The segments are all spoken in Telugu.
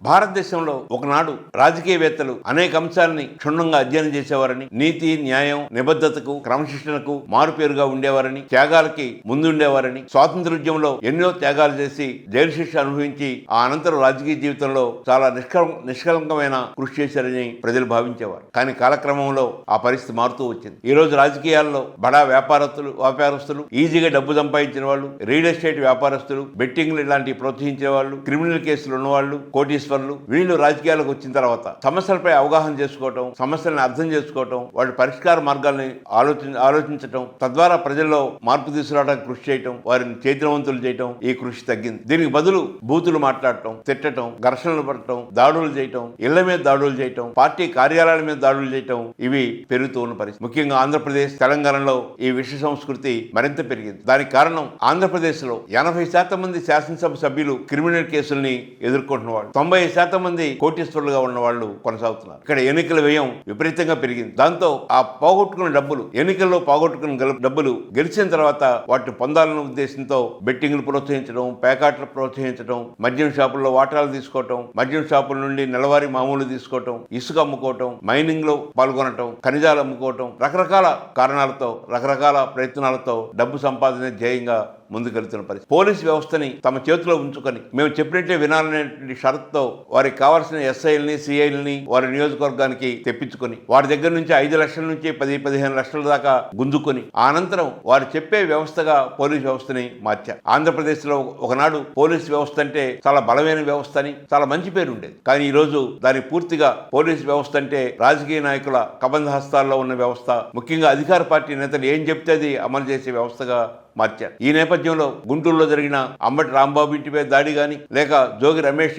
భారతదేశంలో ఒకనాడు రాజకీయవేత్తలు అనేక అంశాలని క్షుణ్ణంగా అధ్యయనం చేసేవారని, నీతి, న్యాయం, నిబద్ధతకు, క్రమశిక్షణకు మారుపేరుగా ఉండేవారని, త్యాగాలకి ముందుండేవారని, స్వాతంత్ర్యోద్యమంలో ఎన్నో త్యాగాలు చేసి జైలు శిక్ష అనుభవించి ఆ అనంతరం రాజకీయ జీవితంలో చాలా నిష్కలంకమైన కృషి చేశారని ప్రజలు భావించేవారు. కానీ కాలక్రమంలో ఆ పరిస్థితి మారుతూ వచ్చింది. ఈ రోజు రాజకీయాల్లో బడా వ్యాపారస్తులు, ఈజీగా డబ్బు సంపాదించిన వాళ్ళు, రియల్ ఎస్టేట్ వ్యాపారస్తులు, బెట్టింగ్లు ఇలాంటివి ప్రోత్సహించే వాళ్ళు, క్రిమినల్ కేసులు ఉన్నవాళ్ళు, కోటీశ్వర్లు, వీళ్ళు రాజకీయాలకు వచ్చిన తర్వాత సమస్యలపై అవగాహన చేసుకోవటం, సమస్యలను అర్థం చేసుకోవటం, వాటి పరిష్కార మార్గాల్ని ఆలోచించటం, తద్వారా ప్రజల్లో మార్పు తీసుకురావడానికి కృషి చేయటం, వారిని చైతన్యవంతులు చేయటం, ఈ కృషి తగ్గింది. దీనికి బదులు బూతులు మాట్లాడటం, తిట్టడం, ఘర్షణలు పడటం, దాడులు చేయటం, ఇళ్ల మీద దాడులు చేయటం, పార్టీ కార్యాలయాల మీద దాడులు చేయటం, ఇవి పెరుగుతూ ఉన్న పరిస్థితి. ముఖ్యంగా ఆంధ్రప్రదేశ్, తెలంగాణలో ఈ విష సంస్కృతి మరింత పెరిగింది. దానికి కారణం ఆంధ్రప్రదేశ్ లో 80% మంది శాసనసభ సభ్యులు క్రిమినల్ కేసుల్ని ఎదుర్కొంటున్నవాళ్ళు, 90% మంది కోటీశ్వరులుగా ఉన్న వాళ్ళు కొనసాగుతున్నారు. ఇక్కడ ఎన్నికల వ్యయం విపరీతంగా పెరిగింది. దాంతో ఆ పోగొట్టుకున్న డబ్బులు, ఎన్నికల్లో పోగొట్టుకున్న డబ్బులు గెలిచిన తర్వాత వాటిని పొందాలన్న ఉద్దేశంతో బెట్టింగ్లు ప్రోత్సహించడం, పేకాట్లు ప్రోత్సహించడం, మద్యం షాపుల్లో వాటాలు తీసుకోవటం, మద్యం షాపుల నుండి నెలవారీ మామూలు తీసుకోవటం, ఇసుక అమ్ముకోవటం, మైనింగ్ లో పాల్గొనటం, ఖనిజాలు అమ్ముకోవటం, రకరకాల కారణాలతో, రకరకాల ప్రయత్నాలతో డబ్బు సంపాదన ధ్యేయంగా ముందుకెళ్తున్న పరిస్థితి. పోలీసు వ్యవస్థని తమ చేతిలో ఉంచుకొని మేము చెప్పినట్టే వినాలనే షరతుతో వారికి కావాల్సిన ఎస్ఐల్ని, సిఐల్ని వారి నియోజకవర్గానికి తెప్పించుకొని వారి దగ్గర నుంచి 5 లక్షల నుంచి 10-15 లక్షల దాకా గుంజుకొని అనంతరం వారు చెప్పే వ్యవస్థగా పోలీసు వ్యవస్థని మార్చారు. ఆంధ్రప్రదేశ్ లో ఒకనాడు పోలీసు వ్యవస్థ అంటే చాలా బలమైన వ్యవస్థ అని, చాలా మంచి పేరు ఉండేది. కానీ ఈ రోజు దానికి పూర్తిగా పోలీసు వ్యవస్థ అంటే రాజకీయ నాయకుల కబంధ హస్తాల్లో ఉన్న వ్యవస్థ, ముఖ్యంగా అధికార పార్టీ నేతలు ఏం చెప్తే అది అమలు చేసే వ్యవస్థగా మార్చారు. ఈ నేపథ్యంలో గుంటూరులో జరిగిన అంబటి రాంబాబు ఇంటిపై దాడి గాని, లేక జోగి రమేష్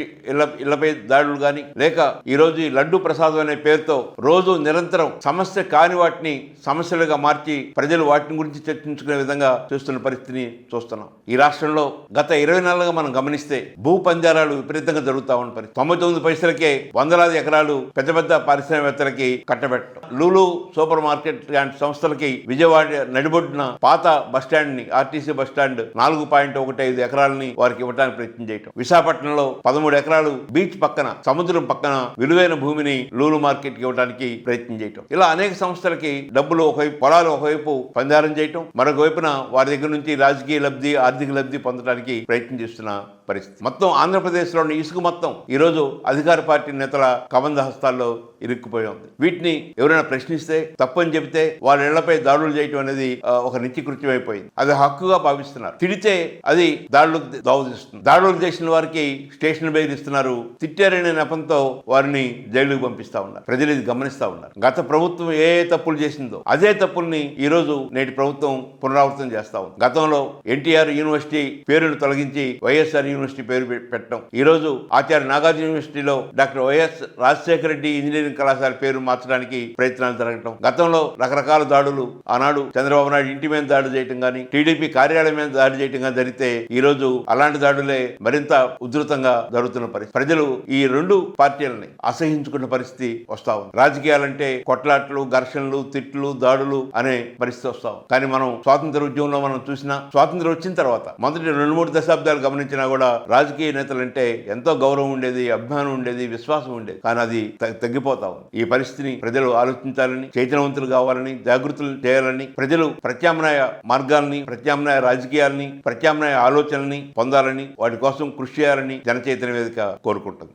ఇళ్లపై దాడులు గాని, లేక ఈ రోజు ఈ లడ్డు ప్రసాదం అనే పేరుతో రోజు నిరంతరం సమస్య కాని వాటిని సమస్యలుగా మార్చి ప్రజలు వాటిని గురించి చర్చించుకునే విధంగా చూస్తున్న పరిస్థితిని చూస్తున్నాం. ఈ రాష్ట్రంలో గత 20 నెలలుగా మనం గమనిస్తే భూ పంజారాలు విపరీతంగా జరుగుతా ఉన్న పరిస్థితి. 99 పైసలకే వందలాది ఎకరాలు పెద్ద పెద్ద పారిశ్రామికవేత్తలకి కట్టబెట్టడం, లూలు సూపర్ మార్కెట్ లాంటి సంస్థలకి విజయవాడ నడిబొడ్డున పాత బస్టాండ్ ని, ఆర్టీసీ బస్టాండ్ 4.15 ఎకరాలని వారికి ఇవ్వడానికి ప్రయత్నం చేయటం, విశాఖపట్నంలో 13 ఎకరాలు బీచ్ పక్కన, సముద్రం పక్కన విలువైన భూమిని లూలు మార్కెట్ కి ఇవ్వడానికి ప్రయత్నం చేయటం, ఇలా అనేక సంస్థలకి డబ్బులు ఒకవైపు, పొలాలు ఒకవైపు పంజారం చేయటం, మరొక వైపున వారి దగ్గర నుంచి రాజకీయ లబ్ధి, ఆర్థిక లబ్ధి పొందడానికి ప్రయత్నం చేస్తున్న పరిస్థితి. మొత్తం ఆంధ్రప్రదేశ్ లోని ఇసుక మొత్తం ఈ రోజు అధికార పార్టీ నేతల కబంధ హస్తాల్లో ఇరుక్కుపోయి ఉంది. వీటిని ఎవరైనా ప్రశ్నిస్తే, తప్పని చెబితే వాళ్ళ ఇళ్లపై దాడులు చేయటం అనేది ఒక నిత్యకృత్యం అయిపోయింది. అది హక్కుగా భావిస్తున్నారు. తిడితే అది దాడులకు దావతీస్తుంది. దాడులకు చేసిన వారికి స్టేషన్ బెయిల్ ఇస్తున్నారు. తిట్టారనే నెపంతో వారిని జైలుకు పంపిస్తా ఉన్నారు. ప్రజలు ఇది గమనిస్తా ఉన్నారు. గత ప్రభుత్వం ఏ తప్పులు చేసిందో అదే తప్పుల్ని ఈ రోజు నేటి ప్రభుత్వం పునరావృతం చేస్తా ఉంది. గతంలో ఎన్టీఆర్ యూనివర్సిటీ పేరును తొలగించి వైఎస్ఆర్ యూనివర్సిటీ పేరు పెట్టడం, ఈ రోజు ఆచార్య నాగార్జున యూనివర్సిటీలో doctor YS Rajasekhara Reddy engineering కళాశాల పేరు మార్చడానికి ప్రయత్నాలు జరగటం, గతంలో రకరకాల దాడులు, ఆనాడు చంద్రబాబు నాయుడు ఇంటి మీద దాడి చేయటం కానీ, టీడీపీ కార్యాలయం మీద దాడి చేయటం కానీ జరిగితే ఈ రోజు అలాంటి దాడులే మరింత ఉధృతంగా జరుగుతున్న పరిస్థితి. ప్రజలు ఈ రెండు పార్టీలని అసహించుకున్న పరిస్థితి వస్తా ఉంది. రాజకీయాలంటే కొట్లాట్లు, ఘర్షణలు, తిట్లు, దాడులు అనే పరిస్థితి వస్తా ఉంది. కానీ మనం స్వాతంత్ర ఉద్యమంలో మనం చూసినా, స్వాతంత్రం వచ్చిన తర్వాత మొదటి 2-3 దశాబ్దాలు గమనించినా కూడా రాజకీయ నేతలంటే ఎంతో గౌరవం ఉండేది, అభిమానం ఉండేది, విశ్వాసం ఉండేది. కానీ అది తగ్గిపోతా ఉంది. ఈ పరిస్థితిని ప్రజలు ఆలోచించాలని, చైతన్యవంతులు కావాలని, జాగృతులు చేయాలని, ప్రజలు ప్రత్యామ్నాయ మార్గాల్ని, ప్రత్యామ్నాయ రాజకీయాల్ని, ప్రత్యామ్నాయ ఆలోచనల్ని పొందాలని, వాటి కోసం కృషి చేయాలని జన చైతన్య వేదిక కోరుకుంటుంది.